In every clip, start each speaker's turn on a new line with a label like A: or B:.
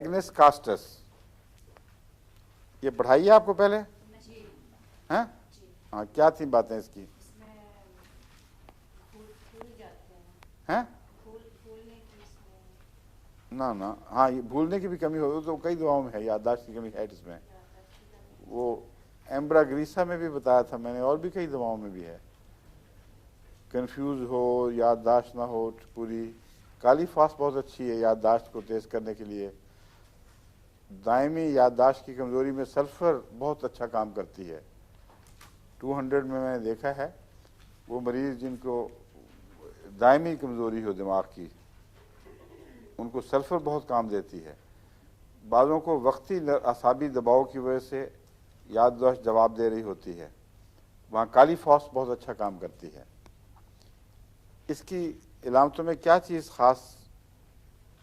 A: Agnes castus, ये पढ़ाई है आपको पहले? हैं? हाँ, क्या थी बातें इसकी? हैं? ना ना, हाँ, ये भूलने की भी कमी हो तो कई दवाओं में है, याददाश्त की कमी है इसमें। वो एम्ब्राग्रीसा में भी बताया था मैंने, और भी कई दवाओं में भी है। कंफ्यूज हो, याददाश्त ना हो पूरी। काली फास बहुत अच्छी है याददाश्त को तेज करने के लिए। दायमी याददाश्त की कमज़ोरी में सल्फ़र बहुत अच्छा काम करती है। 200 में मैंने देखा है, वो मरीज़ जिनको दायमी कमज़ोरी हो दिमाग की, उनको सल्फ़र बहुत काम देती है। बाज़ों को वक्ती असाबी दबाव की वजह से याददाश्त जवाब दे रही होती है, वहाँ काली फॉस बहुत अच्छा काम करती है। इसकी इलामतों में क्या चीज़ ख़ास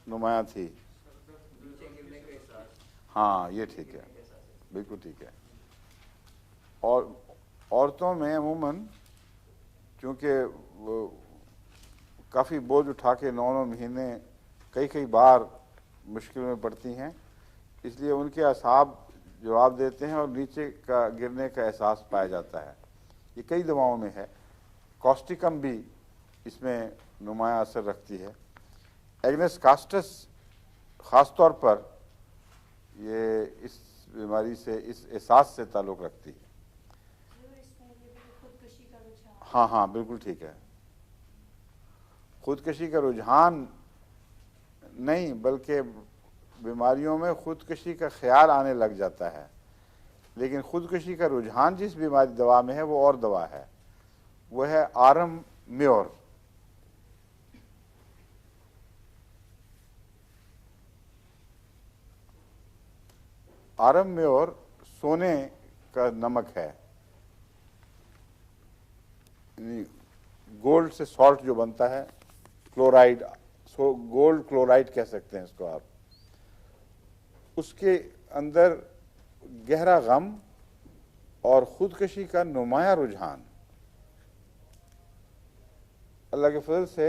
A: नुमाया थी? हाँ, ये ठीक है, बिल्कुल ठीक है। और औरतों में अमूमन चूँकि काफ़ी बोझ उठा के 9 महीने कई कई बार मुश्किल में पड़ती हैं, इसलिए उनके असाब जवाब देते हैं और नीचे का गिरने का एहसास पाया जाता है। ये कई दवाओं में है। कॉस्टिकम भी इसमें नुमाया असर रखती है। एग्नेस कास्टस ख़ास तौर पर ये इस बीमारी से, इस एहसास से ताल्लुक़ रखती है। हाँ हाँ, बिल्कुल ठीक है। खुदकशी का रुझान नहीं, बल्कि बीमारियों में खुदकशी का ख्याल आने लग जाता है, लेकिन खुदकशी का रुझान जिस बीमारी दवा में है वो और दवा है, वो है आरम म्योर। आरम म्योर सोने का नमक है, गोल्ड से सॉल्ट जो बनता है, क्लोराइड, गोल्ड क्लोराइड कह सकते हैं इसको आप। उसके अंदर गहरा गम और खुदकशी का नुमाया रुझान। अल्लाह के फजल से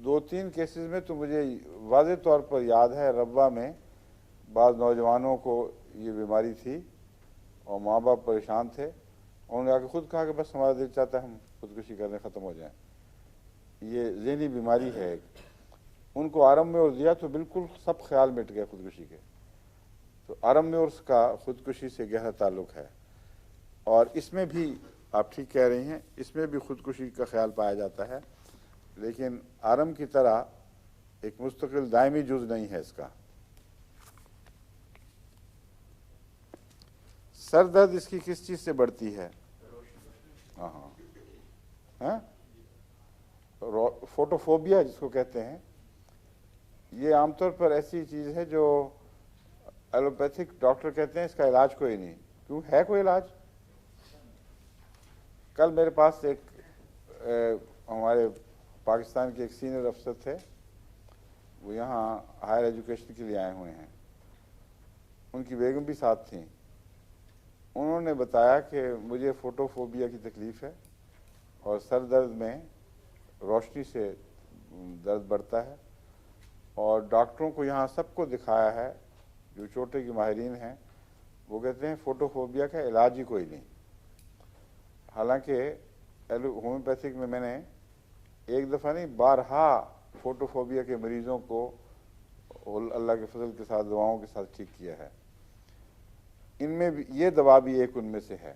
A: 2-3 केसेस में तो मुझे वाज़े तौर पर याद है, रब्वा में बाज़ नौजवानों को ये बीमारी थी और माँ बाप परेशान थे, उन्होंने आके खुद कहा कि बस हमारा दिल चाहता है हम खुदकुशी करने ख़त्म हो जाएं। ये ज़हनी बीमारी है। उनको आरम में और दिया तो बिल्कुल सब ख्याल मिट गए खुदकुशी के। तो आरम में और का खुदकुशी से गहरा ताल्लुक़ है। और इसमें भी आप ठीक कह रही हैं, इसमें भी खुदकुशी का ख्याल पाया जाता है, लेकिन आरम की तरह एक मुस्तकिल दायमी जुज़ नहीं है इसका। सर दर्द इसकी किस चीज़ से बढ़ती है? हाँ हाँ, फोटोफोबिया जिसको कहते हैं, ये आमतौर पर ऐसी चीज़ है जो एलोपैथिक डॉक्टर कहते हैं इसका इलाज कोई नहीं। क्यों, है कोई इलाज? कल मेरे पास एक हमारे पाकिस्तान के एक सीनियर अफसर थे, वो यहाँ हायर एजुकेशन के लिए आए हुए हैं, उनकी बेगम भी साथ थी। उन्होंने बताया कि मुझे फोटोफोबिया की तकलीफ़ है और सर दर्द में रोशनी से दर्द बढ़ता है, और डॉक्टरों को यहाँ सबको दिखाया है जो चोटे की माहिरीन हैं, वो कहते हैं फोटोफोबिया का इलाज ही कोई नहीं। हालांकि होम्योपैथिक में मैंने एक दफ़ा नहीं, बारहा फोटोफोबिया के मरीज़ों को अल्लाह के फजल के साथ दवाओं के साथ ठीक किया है। इनमें भी ये दवा भी एक उनमें से है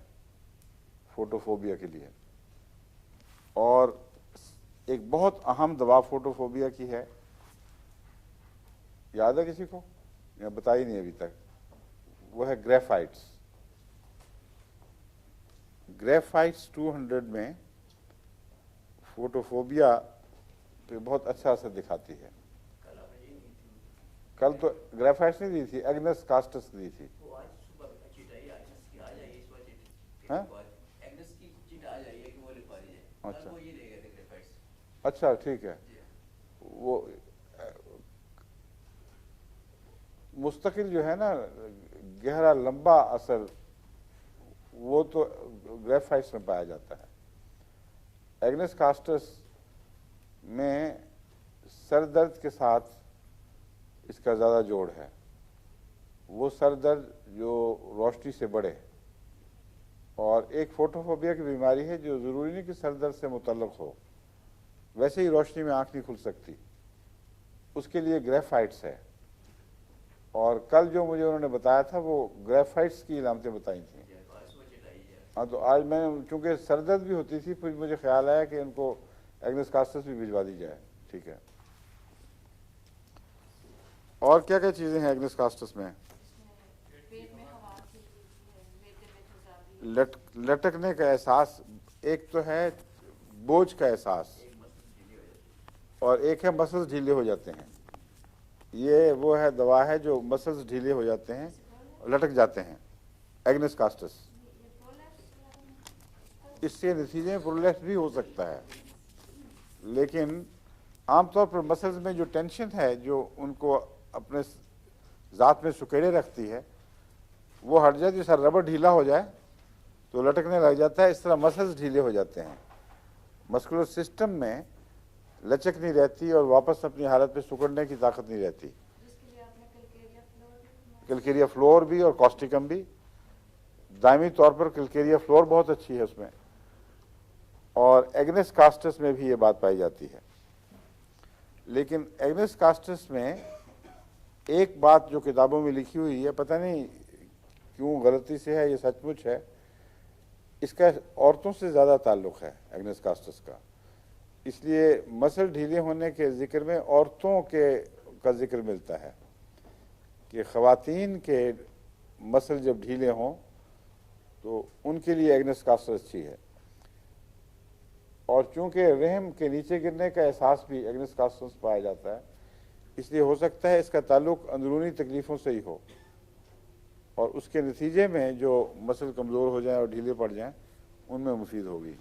A: फोटोफोबिया के लिए। और एक बहुत अहम दवा फोटोफोबिया की है, याद है किसी को या बताई नहीं अभी तक? वो है ग्रेफाइट्स। ग्रेफाइट्स 200 में फोटोफोबिया पे बहुत अच्छा असर दिखाती है। कल तो ग्रेफाइट्स नहीं दी थी, एग्नेस कास्टस दी थी। हाँ? अच्छा अच्छा, ठीक है। वो मुस्तकिल जो है ना, गहरा लंबा असर, वो तो ग्रेफाइट्स में पाया जाता है। एग्नेस कास्टस में सर दर्द के साथ इसका ज़्यादा जोड़ है। वो सर दर्द जो रोशनी से बढ़े, और एक फोटोफोबिया की बीमारी है जो ज़रूरी नहीं कि सर दर्द से मुतल्लक हो, वैसे ही रोशनी में आँख नहीं खुल सकती, उसके लिए ग्रेफाइट्स है। और कल जो मुझे उन्होंने बताया था वो ग्रेफाइट्स की इलामतें बताई थी। हाँ, तो आज मैंने, चूँकि सर दर्द भी होती थी, फिर मुझे ख्याल आया कि उनको एग्नेस कास्टस भी भिजवा दी जाए। ठीक है, और क्या क्या चीज़ें हैं एग्नेस कास्टस में? लटकने का एहसास, एक तो है बोझ का एहसास, और एक है मसल्स ढीले हो जाते हैं। ये वो है दवा है जो मसल्स ढीले हो जाते हैं, लटक जाते हैं, एग्नेस कास्टस। इससे नतीजे में प्रोलैप्स भी हो सकता है, लेकिन आमतौर पर मसल्स में जो टेंशन है जो उनको अपने ज़ात में सुकेड़े रखती है वो हट जाए। जैसा रबर ढीला हो जाए तो लटकने लग जाता है, इस तरह मसल्स ढीले हो जाते हैं, मस्कुलर सिस्टम में लचक नहीं रहती और वापस अपनी हालत पे सुकड़ने की ताकत नहीं रहती। कैलकेरिया फ्लोर भी और कॉस्टिकम भी, दायमी तौर पर कैलकेरिया फ्लोर बहुत अच्छी है उसमें, और एग्नेस कास्टस में भी ये बात पाई जाती है। लेकिन एग्नेस कास्टस में एक बात जो किताबों में लिखी हुई है, पता नहीं क्यों गलती से है, ये सचमुच है, इसका औरतों से ज़्यादा ताल्लुक़ है एग्नेस कास्टस का, इसलिए मसल ढीले होने के ज़िक्र में औरतों का जिक्र मिलता है कि ख़वातीन के मसल जब ढीले हों तो उनके लिए एग्नेस कास्टस अच्छी है। और चूंकि रहम के नीचे गिरने का एहसास भी एग्नेस कास्टस पाया जाता है, इसलिए हो सकता है इसका ताल्लुक़ अंदरूनी तकलीफ़ों से ही हो, और उसके नतीजे में जो मसल कमज़ोर हो जाए और ढीले पड़ जाएं उनमें मुफीद होगी।